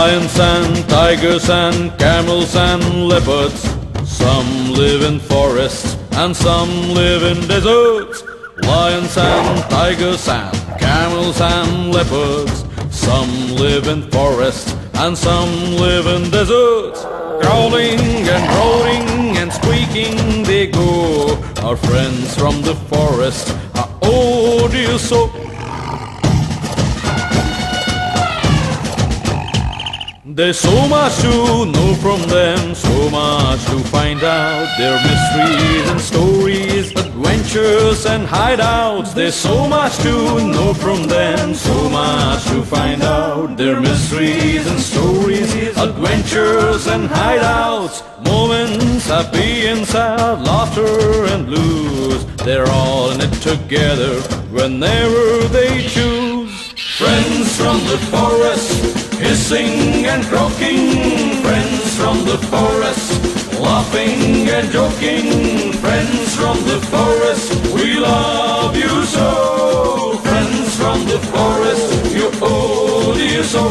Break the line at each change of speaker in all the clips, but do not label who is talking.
Lions and tigers and camels and leopards. Some live in forests and some live in deserts. Lions and tigers and camels and leopards. Some live in forests and some live in deserts. Growling and roaring and squeaking they go. Our friends from the forest are odious so. There's so much to know from them, so much to find out. Their mysteries and stories, adventures and hideouts. There's so much to know from them, so much to find out. Their mysteries and stories, adventures and hideouts. Moments happy and sad, laughter and blues. They're all in it together whenever they choose. Friends from the forest, hissing and croaking. Friends from the forest, laughing and joking. Friends from the forest, we love you so. Friends from the forest, you owe you so.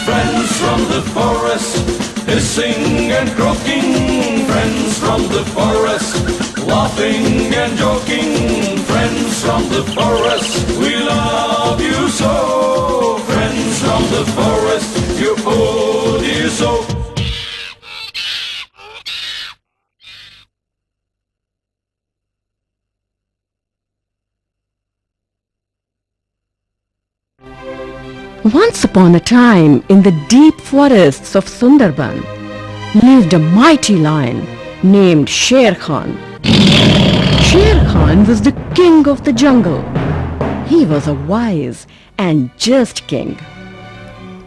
Friends from the forest, hissing and croaking. Friends from the forest, laughing and joking. Friends from the forest, we love you so. Friends from the forest, you owe you so.
Once upon a time, in the deep forests of Sundarban, lived a mighty lion named Sher Khan. Sher Khan was the king of the jungle. He was a wise and just king.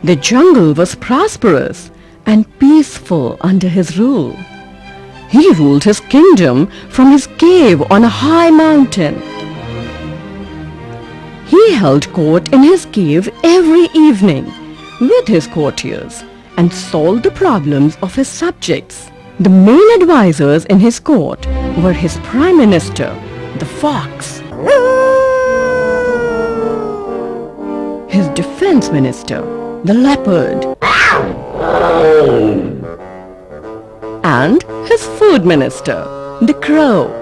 The jungle was prosperous and peaceful under his rule. He ruled his kingdom from his cave on a high mountain. He held court in his cave every evening with his courtiers and solved the problems of his subjects. The main advisors in his court were his prime minister, the fox, his defense minister, the leopard, and his food minister, the crow.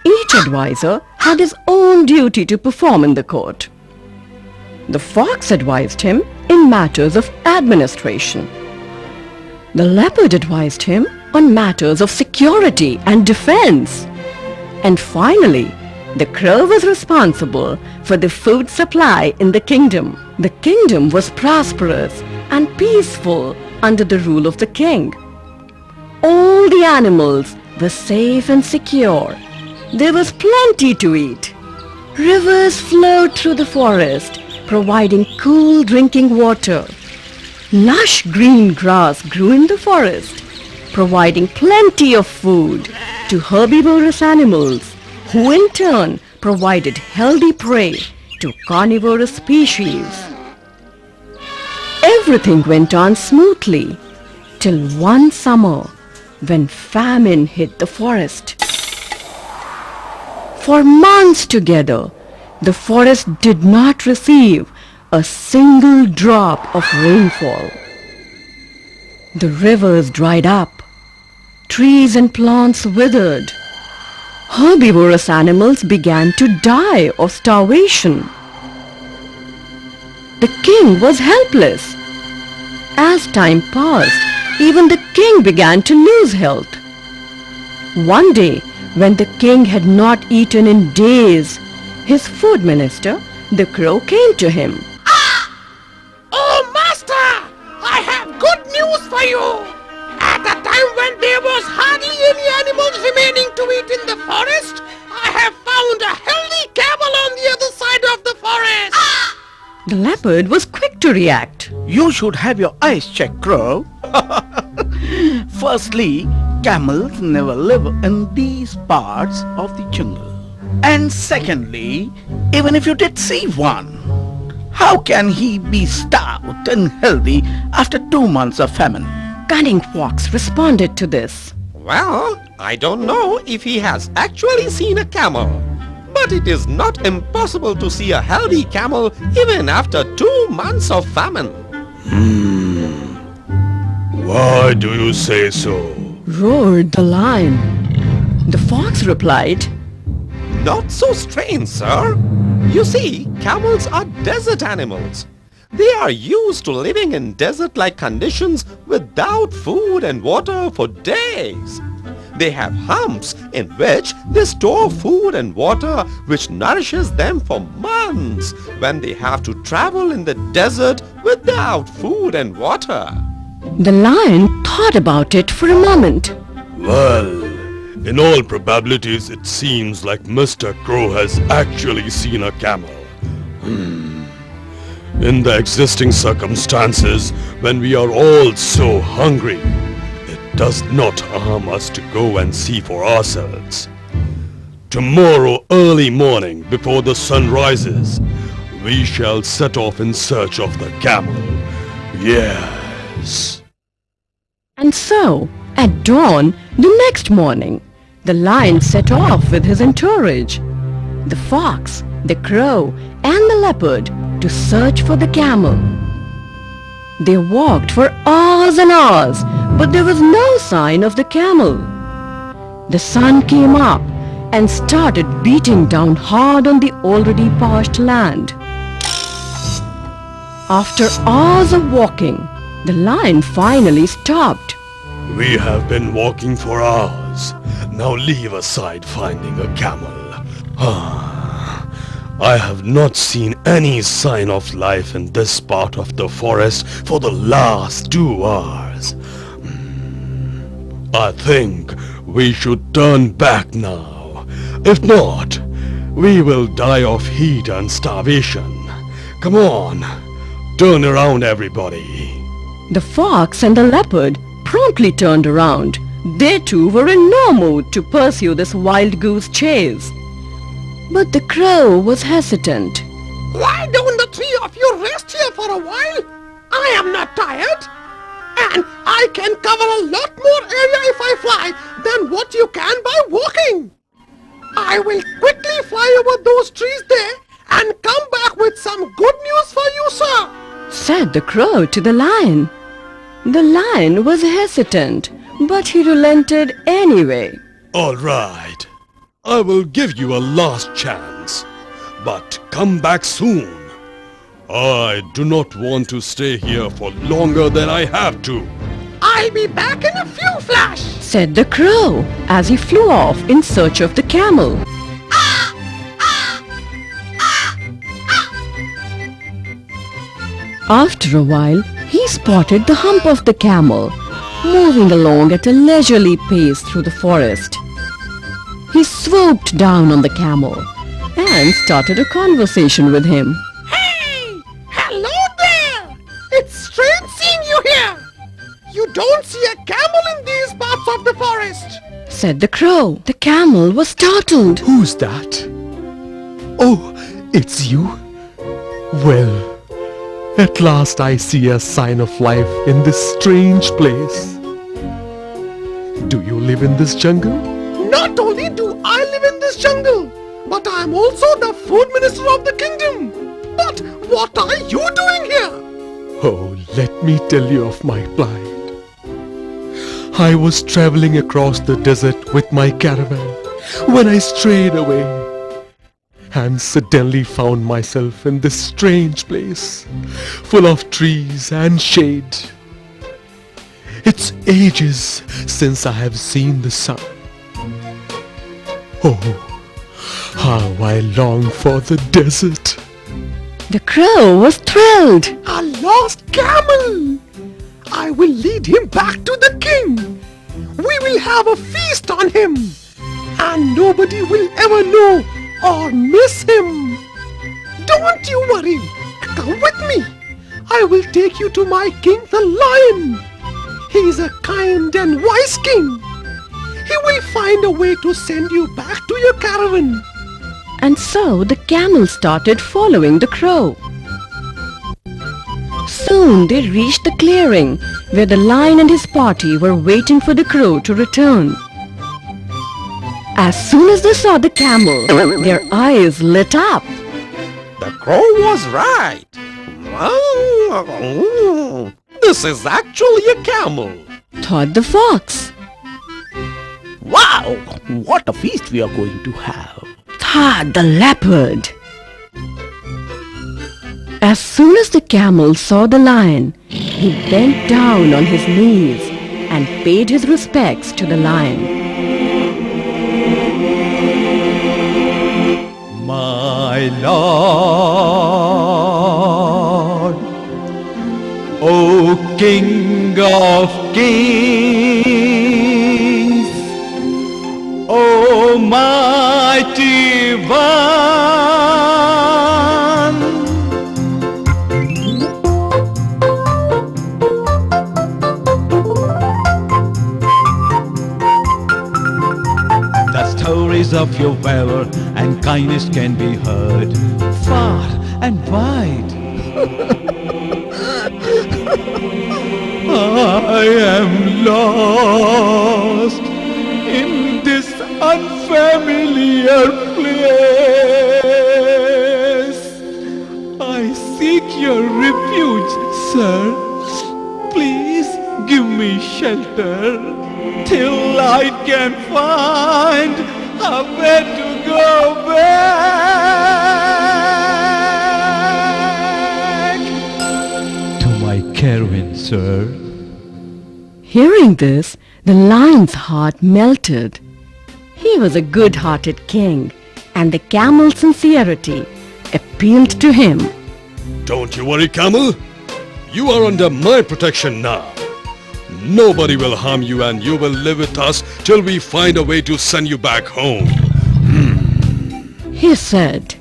Each advisor had his own duty to perform in the court. The fox advised him in matters of administration. The leopard advised him on matters of security and defense. And finally, the crow was responsible for the food supply in the kingdom. The kingdom was prosperous and peaceful under the rule of the king. All the animals were safe and secure. There was plenty to eat. Rivers flowed through the forest, providing cool drinking water. Lush green grass grew in the forest, providing plenty of food to herbivorous animals, who in turn provided healthy prey to carnivorous species. Everything went on smoothly till one summer when famine hit the forest. For months together, the forest did not receive a single drop of rainfall. The rivers dried up, trees and plants withered. Herbivorous animals began to die of starvation. The king was helpless. As time passed, even the king began to lose health. One day, when the king had not eaten in days, his food minister, the crow, came to him.
Oh, master! I have good news for you! At a time when there was hardly any animals remaining to eat in the forest, I have found a healthy camel on the other side of the forest!
The leopard was quick to react.
You should have your eyes checked, Crow. Firstly, camels never live in these parts of the jungle. And secondly, even if you did see one, how can he be stout and healthy after 2 months of famine?
Cunning Fox responded to this.
Well, I don't know if he has actually seen a camel. But it is not impossible to see a healthy camel even after 2 months of famine.
Why do you say so?
roared the lion. The fox replied,
Not so strange, sir. You see, camels are desert animals. They are used to living in desert-like conditions without food and water for days. They have humps in which they store food and water which nourishes them for months when they have to travel in the desert without food and water.
The lion thought about it for a moment.
Well, in all probabilities it seems like Mr. Crow has actually seen a camel. In the existing circumstances, when we are all so hungry, it does not harm us to go and see for ourselves. Tomorrow early morning, before the sun rises, we shall set off in search of the camel. Yes.
And so, at dawn the next morning, the lion set off with his entourage, the fox, the crow, and the leopard to search for the camel. They walked for hours and hours, but there was no sign of the camel. The sun came up and started beating down hard on the already parched land. After hours of walking, the lion finally stopped.
We have been walking for hours. Now leave aside finding a camel. I have not seen any sign of life in this part of the forest for the last 2 hours. I think we should turn back now. If not, we will die of heat and starvation. Come on, turn around everybody.
The fox and the leopard promptly turned around. They too were in no mood to pursue this wild goose chase. But the crow was hesitant.
Why don't the 3 of you rest here for a while? I am not tired. And I can cover a lot more area if I fly than what you can by walking. I will quickly fly over those trees there and come back with some good news for you, sir,
said the crow to the lion. The lion was hesitant, but he relented anyway.
All right. I will give you a last chance. But come back soon. I do not want to stay here for longer than I have to.
I'll be back in a few flash,
said the crow as he flew off in search of the camel. After a while, he spotted the hump of the camel, moving along at a leisurely pace through the forest. He swooped down on the camel and started a conversation with him.
Hey! Hello there! It's strange seeing you here! You don't see a camel in these parts of the forest!
Said the crow. The camel was startled.
Who's that? Oh, it's you? Well, at last I see a sign of life in this strange place. Do you live in this jungle?
Not only do I live in this jungle, but I am also the food minister of the kingdom. But what are you doing here?
Oh, let me tell you of my plight. I was traveling across the desert with my caravan when I strayed away and suddenly found myself in this strange place, full of trees and shade. It's ages since I have seen the sun. Oh, how I long for the desert.
The crow was thrilled.
A lost camel! I will lead him back to the king. We will have a feast on him, and nobody will ever know or miss him. Don't you worry. Come with me. I will take you to my king, the lion. He is a kind and wise king. He will find a way to send you back to your caravan.
And so the camel started following the crow. Soon they reached the clearing where the lion and his party were waiting for the crow to return. As soon as they saw the camel, their eyes lit up.
The crow was right. This is actually a camel.
Thought the fox.
Wow! What a feast we are going to have.
Thought the leopard. As soon as the camel saw the lion, he bent down on his knees and paid his respects to the lion.
My Lord, O King of Kings, O Mighty One, the stories of your valor and kindness can be heard far and wide. I am lost in this unfamiliar place. I seek your refuge, sir. Please give me shelter till I can find a way to go back to my caravan, sir.
Hearing this, the lion's heart melted. He was a good-hearted king, and the camel's sincerity appealed to him.
Don't you worry, Camel. You are under my protection now. Nobody will harm you and you will live with us till we find a way to send you back home.
He said.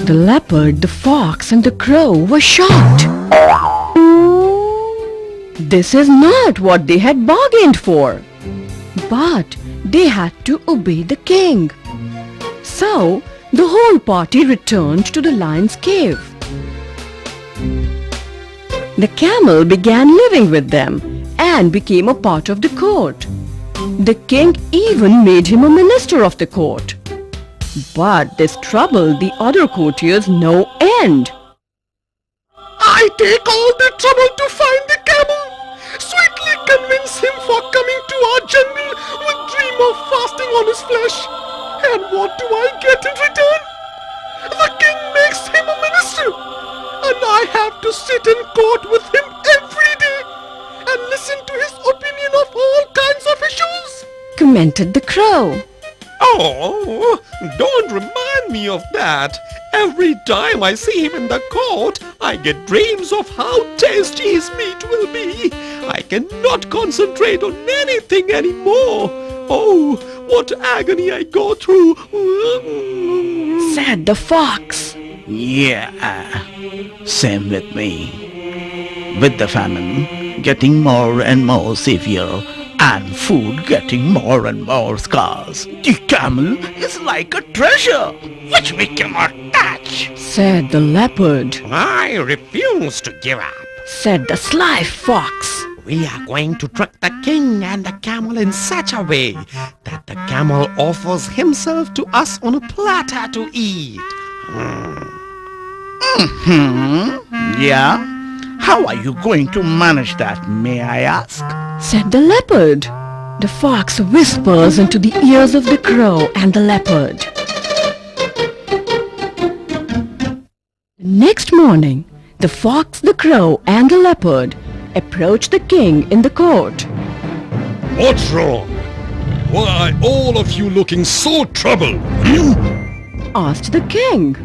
The leopard, the fox, and the crow were shocked. This is not what they had bargained for. But they had to obey the king. So the whole party returned to the lion's cave. The camel began living with them and became a part of the court. The king even made him a minister of the court. But this troubled the other courtiers no end.
I take all the trouble to find the camel. Sweetly convince him for coming to our jungle with dream of fasting on his flesh. And what do I get in return? The king makes him a minister. And I have to sit in court with him every day and listen to his opinion of all kinds of issues,
Commented the crow.
Oh, don't remind me of that. Every time I see him in the court, I get dreams of how tasty his meat will be. I cannot concentrate on anything anymore. Oh, what agony I go through.
Said the fox.
Yeah, same with me. With the famine getting more and more severe and food getting more and more scarce, the camel is like a treasure which we cannot touch.
Said the leopard.
I refuse to give up.
Said the sly fox.
We are going to trick the king and the camel in such a way that the camel offers himself to us on a platter to eat.
Yeah? How are you going to manage that, may I ask?
Said the leopard. The fox whispers into the ears of the crow and the leopard. Next morning, the fox, the crow, and the leopard approached the king in the court.
What's wrong? Why are all of you looking so troubled?
Asked the king.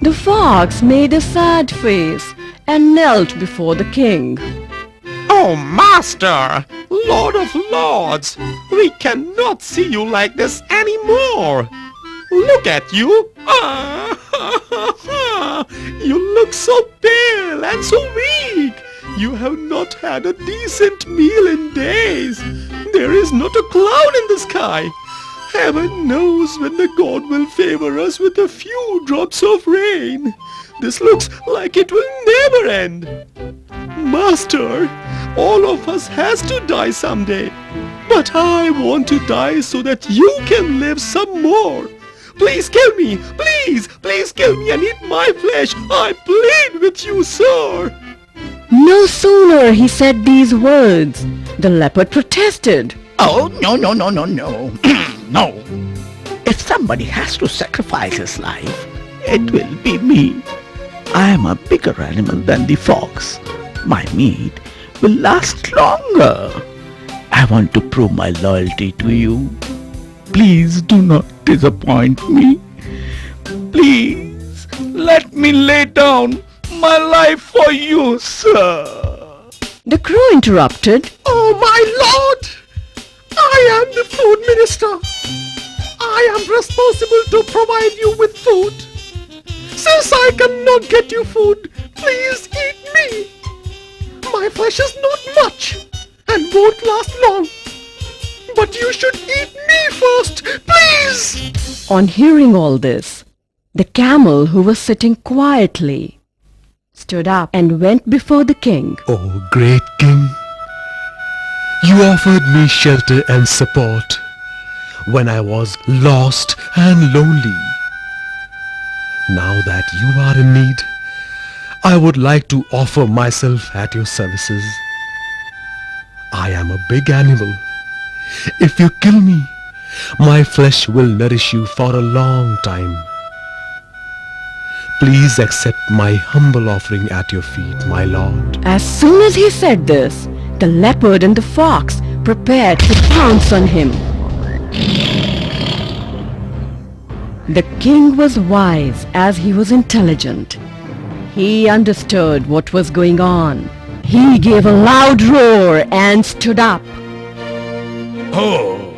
The fox made a sad face and knelt before the king.
Oh, master, lord of lords, we cannot see you like this anymore. Look at you. You look so pale and so weak. You have not had a decent meal in days. There is not a cloud in the sky. Heaven knows when the god will favor us with a few drops of rain. This looks like it will never end. Master,
All of us has to die someday. But I want to die so that you can live some more. Please kill me. Please kill me and eat my flesh. I plead with you, sir.
No sooner he said these words, the leopard protested.
Oh, no. No. If somebody has to sacrifice his life, it will be me. I am a bigger animal than the fox. My meat will last longer. I want to prove my loyalty to you. Please do not disappoint me. Please let me lay down my life for you, sir.
The crow interrupted.
Oh, my lord! I am the food minister. I am responsible to provide you with food. Since I cannot get you food, please eat me. My flesh is not much and won't last long. But you should eat me first, please!
On hearing all this, the camel, who was sitting quietly, stood up and went before the king.
Oh, great king, you offered me shelter and support when I was lost and lonely. Now that you are in need, I would like to offer myself at your services. I am a big animal. If you kill me, my flesh will nourish you for a long time. Please accept my humble offering at your feet, my lord.
As soon as he said this, the leopard and the fox prepared to pounce on him. The king was wise as he was intelligent. He understood what was going on. He gave a loud roar and stood up.
Oh,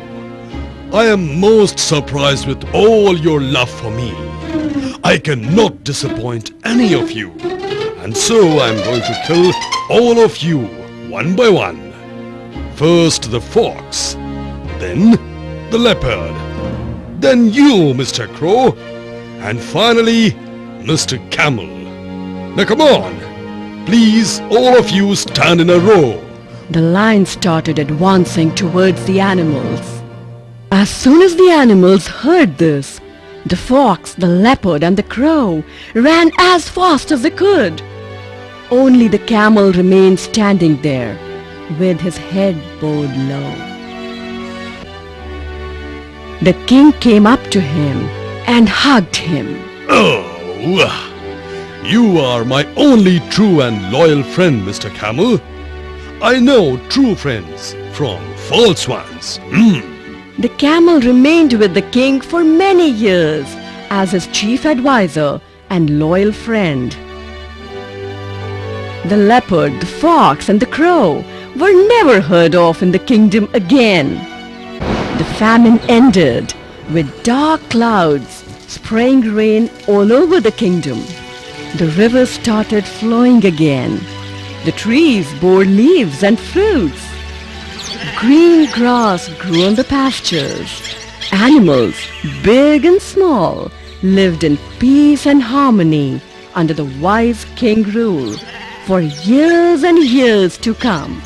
I am most surprised with all your love for me. I cannot disappoint any of you. And so I am going to kill all of you one by one. First the fox, then the leopard, then you, Mr. Crow, and finally Mr. Camel. Now come on, please all of you stand in a row.
The lion started advancing towards the animals. As soon as the animals heard this, the fox, the leopard and the crow ran as fast as they could. Only the camel remained standing there with his head bowed low. The king came up to him and hugged him.
Oh, you are my only true and loyal friend, Mr. Camel. I know true friends from false ones.
The camel remained with the king for many years as his chief advisor and loyal friend. The leopard, the fox and the crow were never heard of in the kingdom again. The famine ended with dark clouds spraying rain all over the kingdom. The rivers started flowing again. The trees bore leaves and fruits. Green grass grew on the pastures. Animals, big and small, lived in peace and harmony under the wise king rule for years and years to come.